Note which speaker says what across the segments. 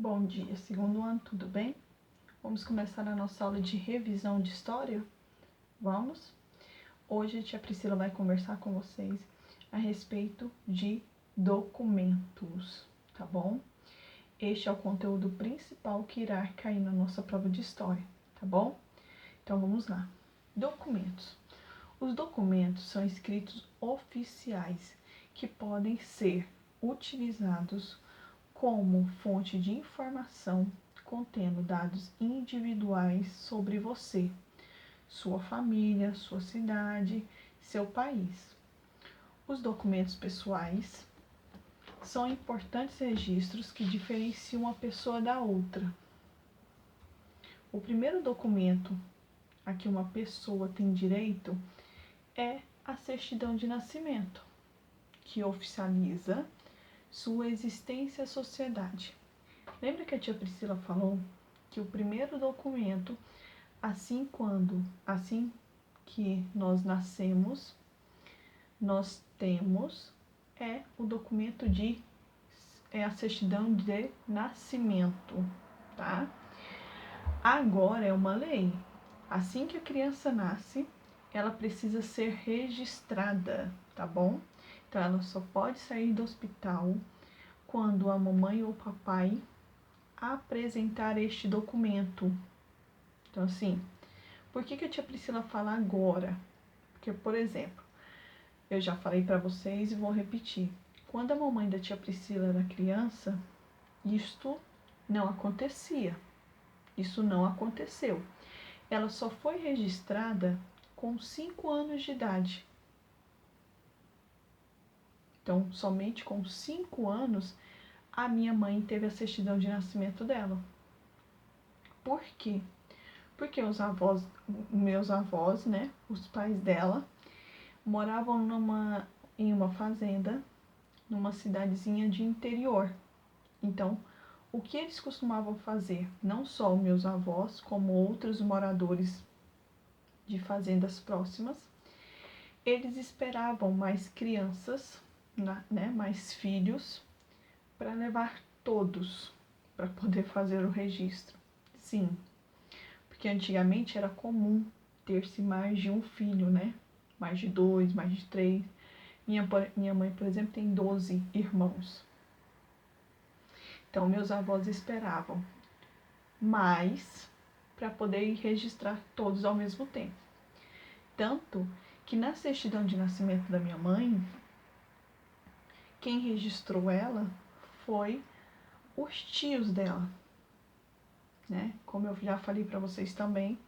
Speaker 1: Bom dia, segundo ano, tudo bem? Vamos começar a nossa aula de revisão de história? Vamos? Hoje a tia Priscila vai conversar com vocês a respeito de documentos, tá bom? Este é o conteúdo principal que irá cair na nossa prova de história, tá bom? Então vamos lá. Documentos. Os documentos são escritos oficiais que podem ser utilizados como fonte de informação contendo dados individuais sobre você, sua família, sua cidade, seu país. Os documentos pessoais são importantes registros que diferenciam uma pessoa da outra. O primeiro documento a que uma pessoa tem direito é a certidão de nascimento, que oficializa sua existência à sociedade. Lembra que a tia Priscila falou que o primeiro documento, assim que nós nascemos, nós temos o documento a certidão de nascimento, tá? Agora é uma lei. Assim que a criança nasce, ela precisa ser registrada, tá bom? Então ela só pode sair do hospital quando a mamãe ou o papai apresentar este documento. Então, assim, por que a tia Priscila fala agora? Porque, por exemplo, eu já falei para vocês e vou repetir. Quando a mamãe da tia Priscila era criança, isto não acontecia. Isso não aconteceu. Ela só foi registrada com 5 anos de idade. Então, somente com 5 anos, a minha mãe teve a certidão de nascimento dela. Por quê? Porque meus avós, né, os pais dela, moravam em uma fazenda, numa cidadezinha de interior. Então, o que eles costumavam fazer, não só os meus avós, como outros moradores de fazendas próximas, eles esperavam mais crianças, né, mais filhos, para levar todos, para poder fazer o registro. Sim, porque antigamente era comum ter-se mais de um filho, né? Mais de 2, mais de 3. Minha mãe, por exemplo, tem 12 irmãos. Então, meus avós esperavam mais para poder registrar todos ao mesmo tempo. Tanto que na certidão de nascimento da minha mãe, quem registrou ela foi os tios dela, né? Como eu já falei para vocês também,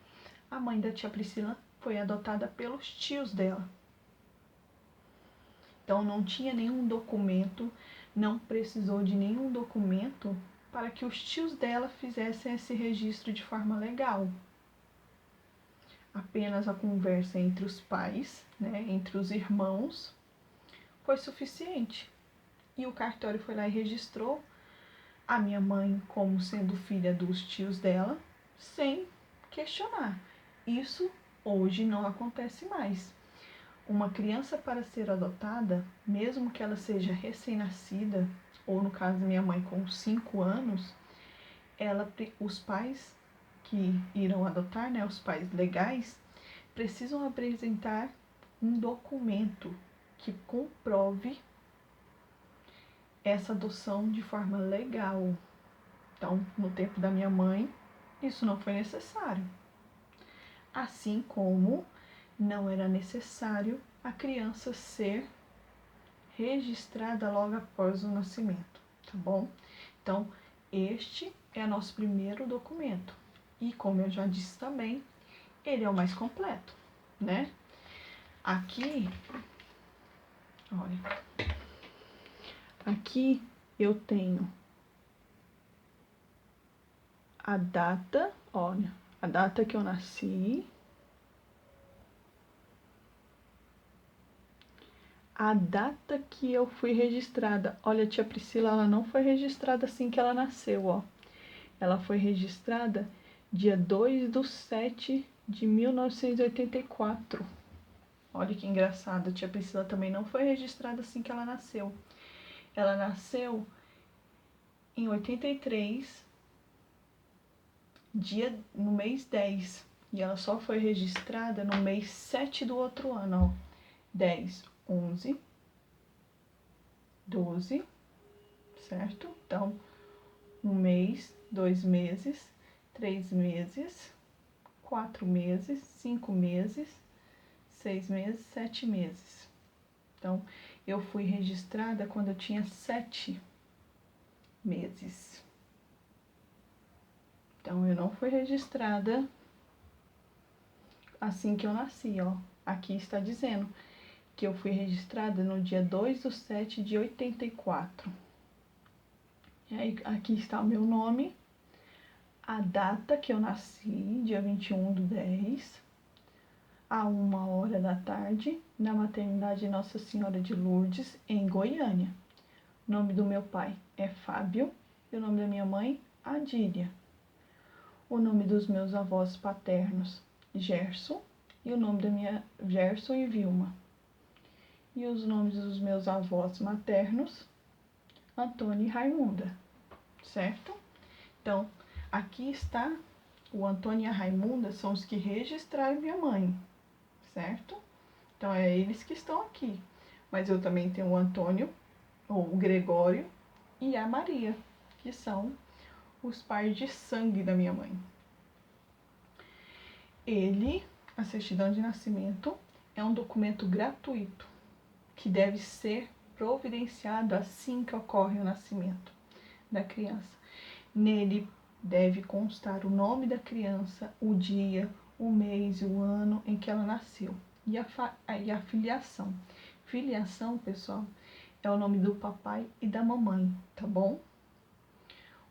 Speaker 1: a mãe da tia Priscila foi adotada pelos tios dela. Então não tinha nenhum documento, não precisou de nenhum documento para que os tios dela fizessem esse registro de forma legal. Apenas a conversa entre os pais, né, entre os irmãos, foi suficiente. E o cartório foi lá e registrou a minha mãe como sendo filha dos tios dela, sem questionar. Isso hoje não acontece mais. Uma criança, para ser adotada, mesmo que ela seja recém-nascida, ou no caso da minha mãe com 5 anos, os pais que irão adotar, né, os pais legais, precisam apresentar um documento que comprove essa adoção de forma legal. Então, no tempo da minha mãe, isso não foi necessário. Assim como não era necessário a criança ser registrada logo após o nascimento, tá bom? Então, este é nosso primeiro documento. E como eu já disse também, ele é o mais completo, né? Aqui, olha, aqui eu tenho a data, olha, a data que eu nasci, a data que eu fui registrada. Olha, a tia Priscila, ela não foi registrada assim que ela nasceu, ó. Ela foi registrada dia 2/7/1984. Olha que engraçado, a tia Priscila também não foi registrada assim que ela nasceu. Ela nasceu em 83, no mês 10. E ela só foi registrada no mês 7 do outro ano, ó. 10, 11, 12, certo? Então, um mês, 2 meses, 3 meses, 4 meses, 5 meses, 6 meses, 7 meses. Então, eu fui registrada quando eu tinha 7 meses. Então, eu não fui registrada assim que eu nasci, ó. Aqui está dizendo que eu fui registrada no dia 2/7/84. E aí, aqui está o meu nome, a data que eu nasci, dia 21/10, a 1h da tarde, na maternidade Nossa Senhora de Lourdes, em Goiânia. O nome do meu pai é Fábio e o nome da minha mãe, Adília. O nome dos meus avós paternos, Gerson, e o nome da minha Gerson e Vilma. E os nomes dos meus avós maternos, Antônio e Raimunda, certo? Então, aqui está o Antônio e a Raimunda, são os que registraram minha mãe, certo? Então, é eles que estão aqui. Mas eu também tenho o Antônio, ou o Gregório, e a Maria, que são os pais de sangue da minha mãe. A certidão de nascimento, é um documento gratuito, que deve ser providenciado assim que ocorre o nascimento da criança. Nele deve constar o nome da criança, o dia, o mês e o ano em que ela nasceu. E a filiação. Filiação, pessoal, é o nome do papai e da mamãe, tá bom?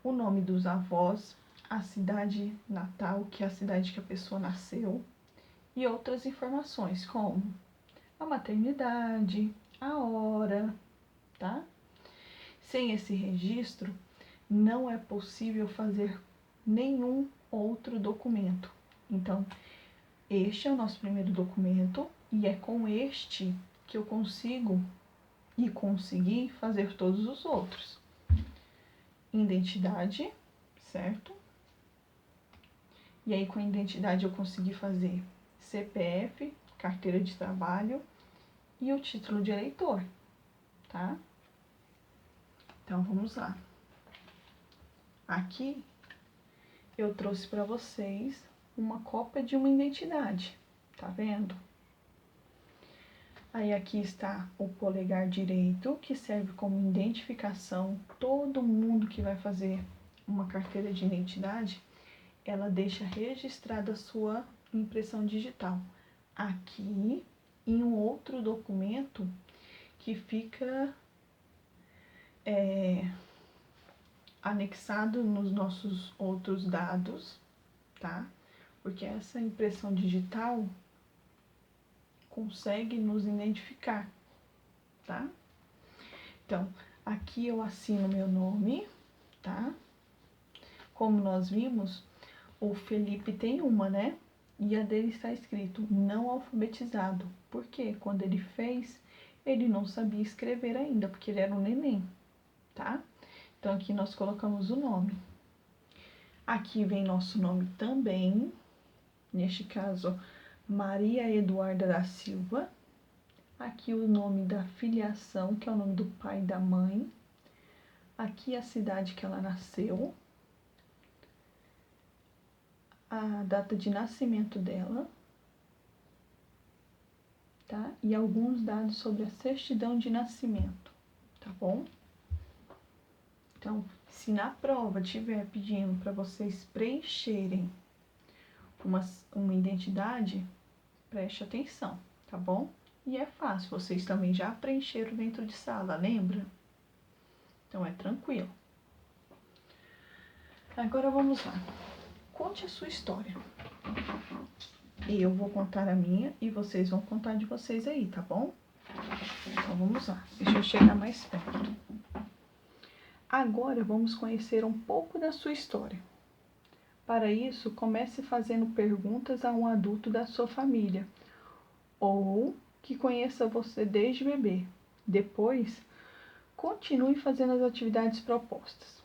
Speaker 1: O nome dos avós, a cidade natal, que é a cidade que a pessoa nasceu, e outras informações, como a maternidade, a hora, tá? Sem esse registro, não é possível fazer nenhum outro documento. Então, este é o nosso primeiro documento e é com este que eu consigo e consegui fazer todos os outros. Identidade, certo? E aí, com a identidade, eu consegui fazer CPF, carteira de trabalho e o título de eleitor, tá? Então, vamos lá. Aqui, eu trouxe para vocês uma cópia de uma identidade, tá vendo? Aí, aqui está o polegar direito, que serve como identificação. Todo mundo que vai fazer uma carteira de identidade, ela deixa registrada a sua impressão digital. Aqui, em um outro documento que fica anexado nos nossos outros dados, tá? Porque essa impressão digital consegue nos identificar, tá? Então, aqui eu assino meu nome, tá? Como nós vimos, o Felipe tem uma, né? E a dele está escrito não alfabetizado. Por quê? Quando ele fez, ele não sabia escrever ainda, porque ele era um neném, tá? Então, aqui nós colocamos o nome. Aqui vem nosso nome também. Neste caso, Maria Eduarda da Silva. Aqui o nome da filiação, que é o nome do pai e da mãe. Aqui a cidade que ela nasceu. A data de nascimento dela, tá? E alguns dados sobre a certidão de nascimento, tá bom? Então, se na prova tiver pedindo para vocês preencherem uma identidade, preste atenção, tá bom? E é fácil, vocês também já preencheram dentro de sala, lembra? Então, é tranquilo. Agora vamos lá. Conte a sua história. E eu vou contar a minha e vocês vão contar de vocês aí, tá bom? Então vamos lá. Deixa eu chegar mais perto. Agora vamos conhecer um pouco da sua história. Para isso, comece fazendo perguntas a um adulto da sua família ou que conheça você desde bebê. Depois, continue fazendo as atividades propostas.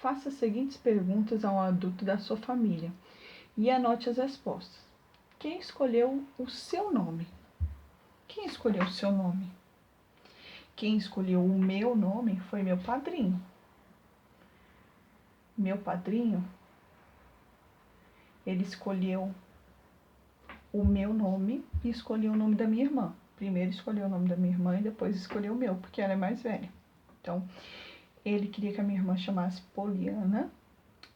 Speaker 1: faça as seguintes perguntas ao adulto da sua família e anote as respostas. Quem escolheu o seu nome? Quem escolheu o seu nome? Quem escolheu o meu nome foi meu padrinho. Meu padrinho, ele escolheu o meu nome e escolheu o nome da minha irmã. Primeiro escolheu o nome da minha irmã e depois escolheu o meu, porque ela é mais velha. Então, ele queria que a minha irmã chamasse Poliana.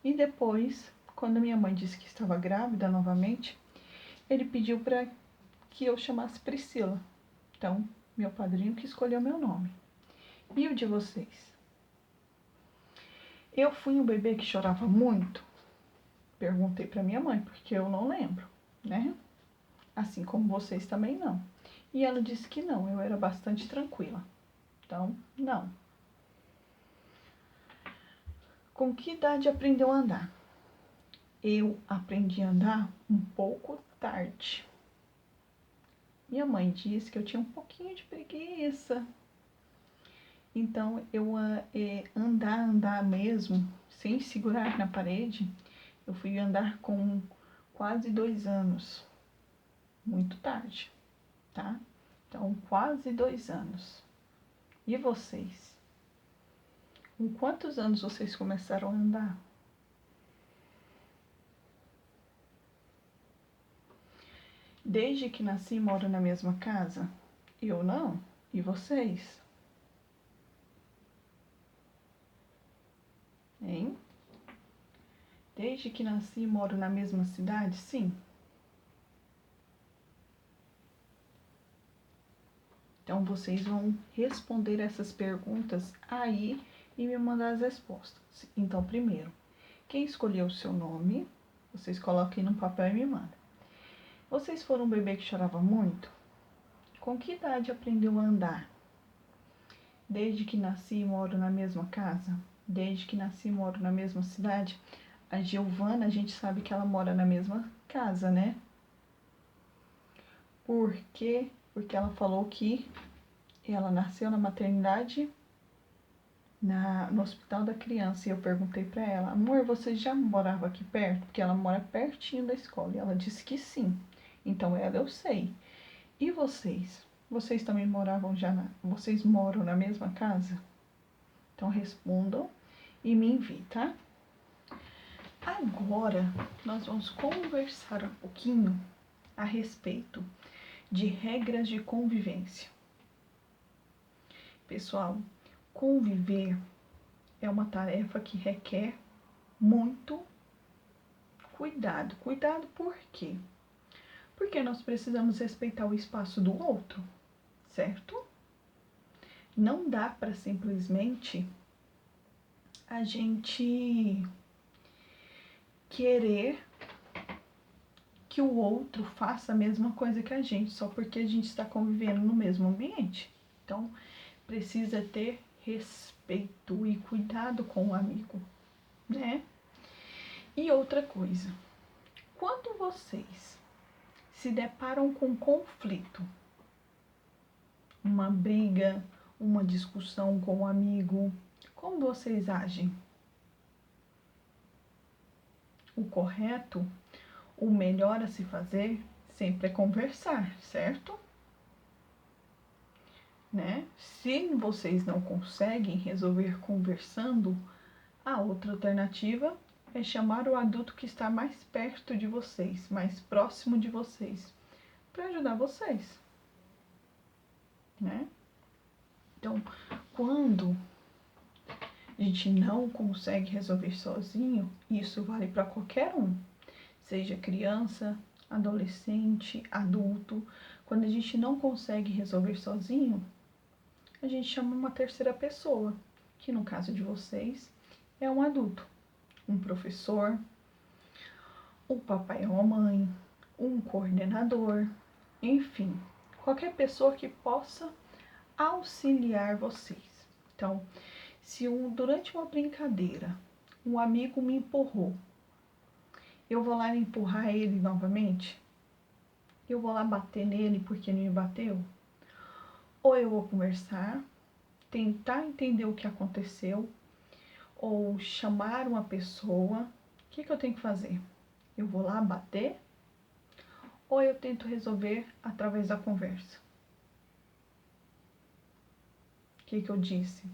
Speaker 1: E depois, quando minha mãe disse que estava grávida novamente, ele pediu para que eu chamasse Priscila. Então, meu padrinho que escolheu meu nome. E o de vocês? Eu fui um bebê que chorava muito? Perguntei para minha mãe, porque eu não lembro, né? Assim como vocês também não. E ela disse que não, eu era bastante tranquila. Então, não. Com que idade aprendeu a andar? Eu aprendi a andar um pouco tarde. Minha mãe disse que eu tinha um pouquinho de preguiça. Então, eu andar mesmo, sem segurar na parede, eu fui andar com quase 2 anos. Muito tarde, tá? Então, quase 2 anos. E vocês? Com quantos anos vocês começaram a andar? Desde que nasci, moro na mesma casa? Eu não. E vocês? Hein? Desde que nasci, moro na mesma cidade? Sim. Então, vocês vão responder essas perguntas aí e me mandar as respostas. Então, primeiro, quem escolheu o seu nome? Vocês coloquem no papel e me mandem. Vocês foram um bebê que chorava muito? Com que idade aprendeu a andar? Desde que nasci, moro na mesma casa? Desde que nasci, moro na mesma cidade? A Giovana, a gente sabe que ela mora na mesma casa, né? Por quê? Porque ela falou que ela nasceu na maternidade, no Hospital da Criança. E eu perguntei pra ela, amor, você já morava aqui perto? Porque ela mora pertinho da escola. E ela disse que sim. Então, ela eu sei. E vocês? Vocês também moravam vocês moram na mesma casa? Então, respondam e me enviem, tá? Agora, nós vamos conversar um pouquinho a respeito de regras de convivência. Pessoal, conviver é uma tarefa que requer muito cuidado. Cuidado por quê? Porque nós precisamos respeitar o espaço do outro, certo? Não dá para simplesmente a gente querer que o outro faça a mesma coisa que a gente, só porque a gente está convivendo no mesmo ambiente. Então, precisa ter respeito e cuidado com o amigo, né? E outra coisa, quando vocês se deparam com conflito, uma briga, uma discussão com um amigo, como vocês agem? O correto, o melhor a se fazer sempre é conversar, certo? Né? Se vocês não conseguem resolver conversando, a outra alternativa é chamar o adulto que está mais perto de vocês, mais próximo de vocês, para ajudar vocês, né? Então, quando a gente não consegue resolver sozinho, isso vale para qualquer um, seja criança, adolescente, adulto. Quando a gente não consegue resolver sozinho, a gente chama uma terceira pessoa, que no caso de vocês é um adulto, um professor, um papai ou mamãe, um coordenador, enfim, qualquer pessoa que possa auxiliar vocês. Então, se durante uma brincadeira um amigo me empurrou, eu vou lá empurrar ele novamente? Eu vou lá bater nele porque ele me bateu? Ou eu vou conversar, tentar entender o que aconteceu, ou chamar uma pessoa, o que eu tenho que fazer? Eu vou lá bater ou eu tento resolver através da conversa? O que eu disse?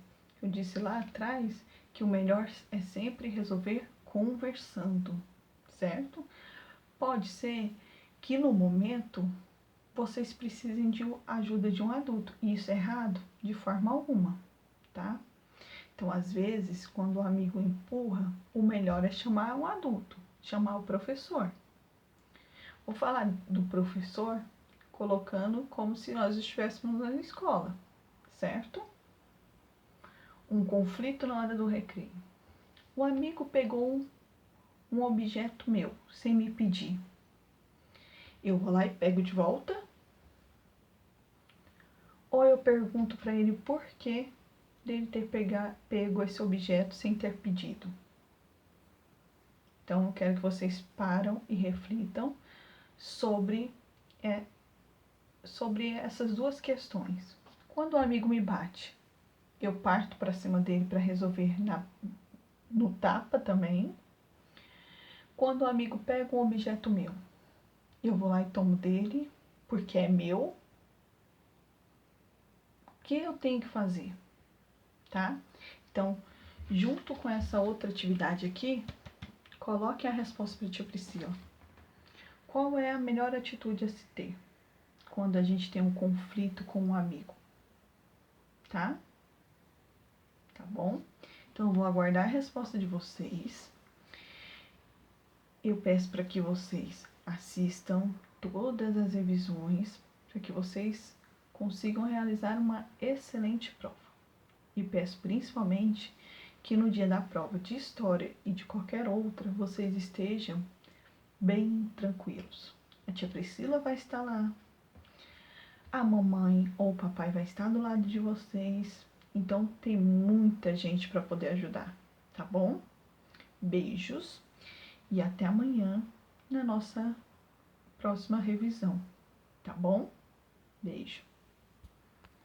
Speaker 1: Eu disse lá atrás que o melhor é sempre resolver conversando, certo? Pode ser que no momento vocês precisem de ajuda de um adulto. E isso é errado? De forma alguma, tá? Então, às vezes, quando o amigo empurra, o melhor é chamar um adulto, chamar o professor. Vou falar do professor colocando como se nós estivéssemos na escola, certo? Um conflito na hora do recreio. O amigo pegou um objeto meu, sem me pedir. Eu vou lá e pego de volta? Ou eu pergunto para ele por que dele ter pego esse objeto sem ter pedido? Então, eu quero que vocês param e reflitam sobre essas duas questões. Quando o amigo me bate, eu parto para cima dele para resolver no tapa também. Quando o amigo pega um objeto meu, eu vou lá e tomo dele, porque é meu. O que eu tenho que fazer, tá? Então, junto com essa outra atividade aqui, coloque a resposta para a tia Priscila. Qual é a melhor atitude a se ter quando a gente tem um conflito com um amigo? Tá? Tá bom? Então, eu vou aguardar a resposta de vocês. Eu peço para que vocês assistam todas as revisões, para que vocês consigam realizar uma excelente prova. E peço principalmente que no dia da prova de história e de qualquer outra, vocês estejam bem tranquilos. A tia Priscila vai estar lá, a mamãe ou o papai vai estar do lado de vocês. Então tem muita gente para poder ajudar, tá bom? Beijos e até amanhã na nossa próxima revisão, tá bom? Beijo.